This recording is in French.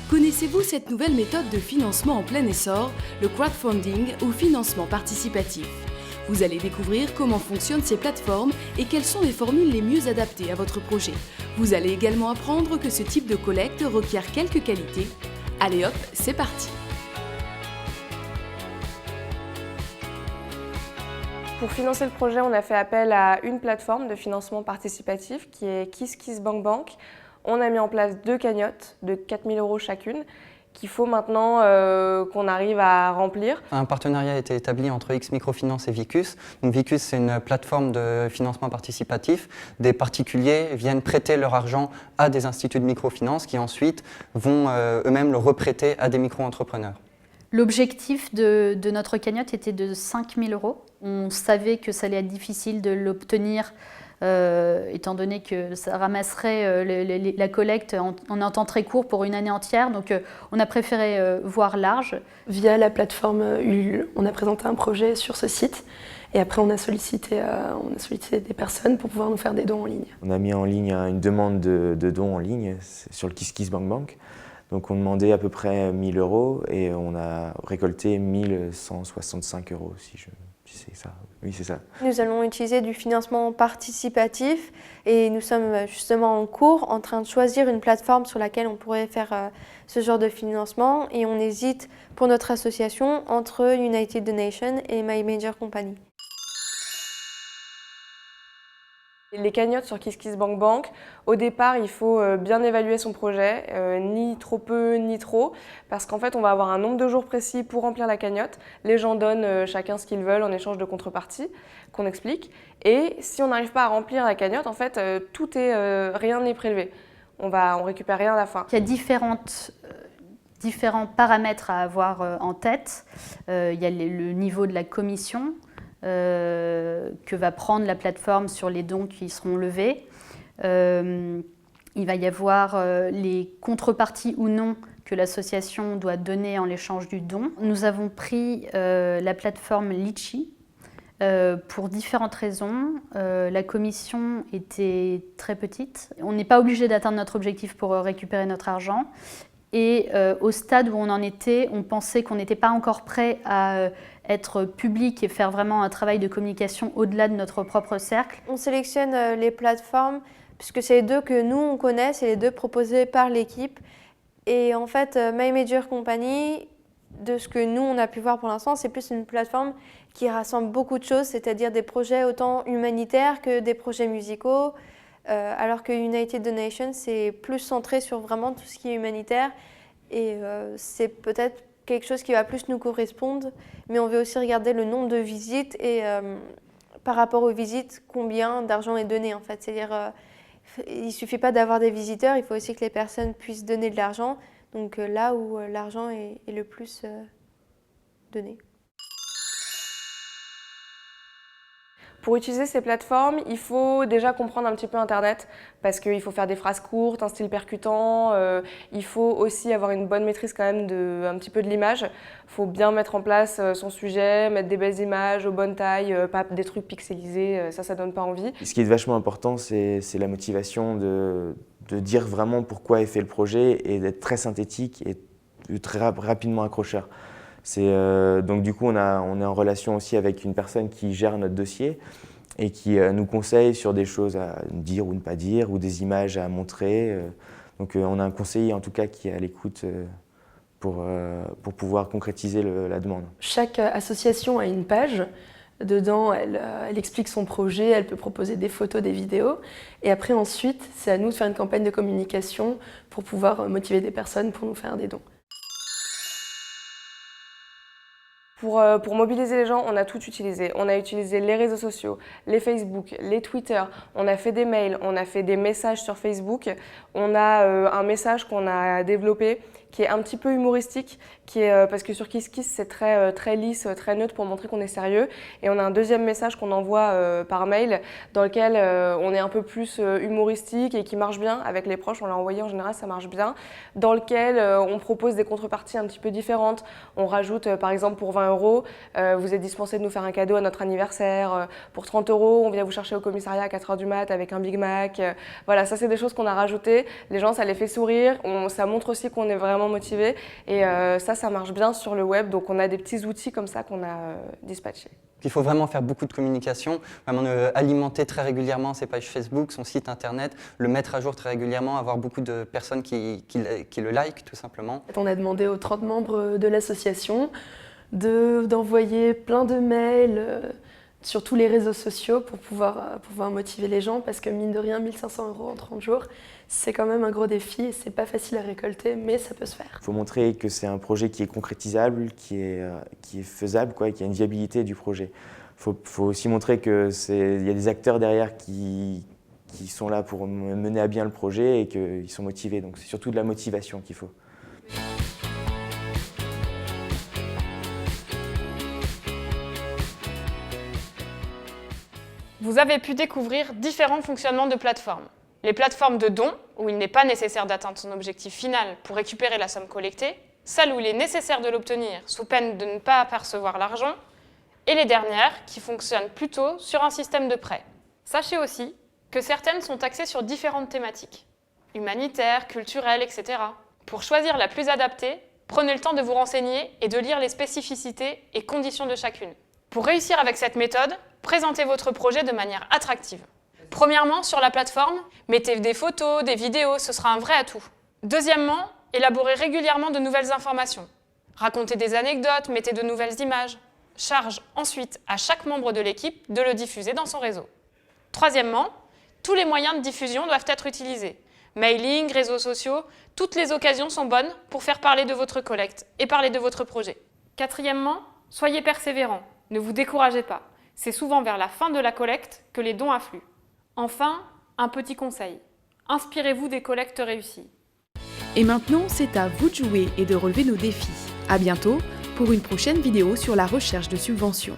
Connaissez-vous cette nouvelle méthode de financement en plein essor, le crowdfunding ou financement participatif? Vous allez découvrir comment fonctionnent ces plateformes et quelles sont les formules les mieux adaptées à votre projet. Vous allez également apprendre que ce type de collecte requiert quelques qualités. Allez hop, c'est parti! Pour financer le projet, on a fait appel à une plateforme de financement participatif qui est KissKissBankBank. On a mis en place 2 cagnottes de 4 000 € chacune qu'il faut maintenant qu'on arrive à remplir. Un partenariat a été établi entre X Microfinance et Vicus. Donc Vicus, c'est une plateforme de financement participatif. Des particuliers viennent prêter leur argent à des instituts de microfinance qui ensuite vont eux-mêmes le reprêter à des micro-entrepreneurs. L'objectif de notre cagnotte était de 5 000 €. On savait que ça allait être difficile de l'obtenir étant donné que ça ramasserait la collecte en un temps très court pour une année entière. Donc on a préféré voir large. Via la plateforme Ulule, on a présenté un projet sur ce site et après on a sollicité des personnes pour pouvoir nous faire des dons en ligne. On a mis en ligne une demande de dons en ligne sur le KissKissBankBank. Donc on demandait à peu près 1 000 € et on a récolté 1 165 €, si c'est ça. Oui, c'est ça. Nous allons utiliser du financement participatif et nous sommes justement en cours en train de choisir une plateforme sur laquelle on pourrait faire ce genre de financement et on hésite pour notre association entre United Donation et My Major Company. Les cagnottes sur KissKissBankBank, au départ, il faut bien évaluer son projet, ni trop peu, ni trop, parce qu'en fait, on va avoir un nombre de jours précis pour remplir la cagnotte. Les gens donnent chacun ce qu'ils veulent en échange de contrepartie, qu'on explique. Et si on n'arrive pas à remplir la cagnotte, en fait, rien n'est prélevé. On récupère rien à la fin. Il y a différents paramètres à avoir en tête. Il y a le niveau de la commission que va prendre la plateforme sur les dons qui seront levés. Il va y avoir les contreparties ou non que l'association doit donner en l'échange du don. Nous avons pris la plateforme Litchi pour différentes raisons. La commission était très petite. On n'est pas obligé d'atteindre notre objectif pour récupérer notre argent. Et au stade où on en était, on pensait qu'on n'était pas encore prêt à être public et faire vraiment un travail de communication au-delà de notre propre cercle. On sélectionne les plateformes puisque c'est les 2 que nous on connaît, c'est les 2 proposées par l'équipe. Et en fait, My Major Company, de ce que nous on a pu voir pour l'instant, c'est plus une plateforme qui rassemble beaucoup de choses, c'est-à-dire des projets autant humanitaires que des projets musicaux. Alors que United Donation, c'est plus centré sur vraiment tout ce qui est humanitaire et c'est peut-être quelque chose qui va plus nous correspondre, mais on veut aussi regarder le nombre de visites et par rapport aux visites, combien d'argent est donné en fait. C'est-à-dire, il ne suffit pas d'avoir des visiteurs, il faut aussi que les personnes puissent donner de l'argent, donc là où l'argent est le plus donné. Pour utiliser ces plateformes, il faut déjà comprendre un petit peu Internet parce qu'il faut faire des phrases courtes, un style percutant. Il faut aussi avoir une bonne maîtrise quand même un petit peu de l'image. Il faut bien mettre en place son sujet, mettre des belles images aux bonnes tailles, pas des trucs pixelisés, ça donne pas envie. Ce qui est vachement important, c'est la motivation de dire vraiment pourquoi est fait le projet et d'être très synthétique et très rapidement accrocheur. Donc du coup, on est en relation aussi avec une personne qui gère notre dossier et qui nous conseille sur des choses à dire ou ne pas dire, ou des images à montrer. Donc on a un conseiller en tout cas qui est à l'écoute pour pouvoir concrétiser la demande. Chaque association a une page. Dedans, elle explique son projet, elle peut proposer des photos, des vidéos. Et après, ensuite, c'est à nous de faire une campagne de communication pour pouvoir motiver des personnes pour nous faire des dons. Pour mobiliser les gens, on a tout utilisé. On a utilisé les réseaux sociaux, les Facebook, les Twitter, on a fait des mails, on a fait des messages sur Facebook. On a un message qu'on a développé qui est un petit peu humoristique, parce que sur KissKiss, c'est très lisse, très neutre pour montrer qu'on est sérieux. Et on a un deuxième message qu'on envoie par mail dans lequel on est un peu plus humoristique et qui marche bien avec les proches. On l'a envoyé en général, ça marche bien. Dans lequel on propose des contreparties un petit peu différentes. On rajoute par exemple pour 20 €, vous êtes dispensé de nous faire un cadeau à notre anniversaire. Pour 30 €, on vient vous chercher au commissariat à 4 h du mat avec un Big Mac. Voilà, ça c'est des choses qu'on a rajoutées. Les gens, ça les fait sourire. Ça montre aussi qu'on est vraiment vraiment motivés. Et ça marche bien sur le web. Donc on a des petits outils comme ça qu'on a dispatchés. Il faut vraiment faire beaucoup de communication, vraiment alimenter très régulièrement ses pages Facebook, son site internet, le mettre à jour très régulièrement, avoir beaucoup de personnes qui le like tout simplement. On a demandé aux 30 membres de l'association d'envoyer plein de mails sur tous les réseaux sociaux pour pouvoir motiver les gens, parce que mine de rien, 1 500 € en 30 jours, c'est quand même un gros défi et c'est pas facile à récolter, mais ça peut se faire. Il faut montrer que c'est un projet qui est concrétisable, qui est faisable, qu'il y a une viabilité du projet. Il faut aussi montrer qu'il y a des acteurs derrière qui sont là pour mener à bien le projet et qu'ils sont motivés. Donc c'est surtout de la motivation qu'il faut. Vous avez pu découvrir différents fonctionnements de plateformes. Les plateformes de dons, où il n'est pas nécessaire d'atteindre son objectif final pour récupérer la somme collectée, celles où il est nécessaire de l'obtenir sous peine de ne pas percevoir l'argent, et les dernières qui fonctionnent plutôt sur un système de prêt. Sachez aussi que certaines sont axées sur différentes thématiques, humanitaires, culturelles, etc. Pour choisir la plus adaptée, prenez le temps de vous renseigner et de lire les spécificités et conditions de chacune. Pour réussir avec cette méthode, présentez votre projet de manière attractive. Premièrement, sur la plateforme, mettez des photos, des vidéos, ce sera un vrai atout. Deuxièmement, élaborez régulièrement de nouvelles informations. Racontez des anecdotes, mettez de nouvelles images. Charge ensuite à chaque membre de l'équipe de le diffuser dans son réseau. Troisièmement, tous les moyens de diffusion doivent être utilisés. Mailing, réseaux sociaux, toutes les occasions sont bonnes pour faire parler de votre collecte et parler de votre projet. Quatrièmement, soyez persévérants, ne vous découragez pas. C'est souvent vers la fin de la collecte que les dons affluent. Enfin, un petit conseil. Inspirez-vous des collectes réussies. Et maintenant, c'est à vous de jouer et de relever nos défis. À bientôt pour une prochaine vidéo sur la recherche de subventions.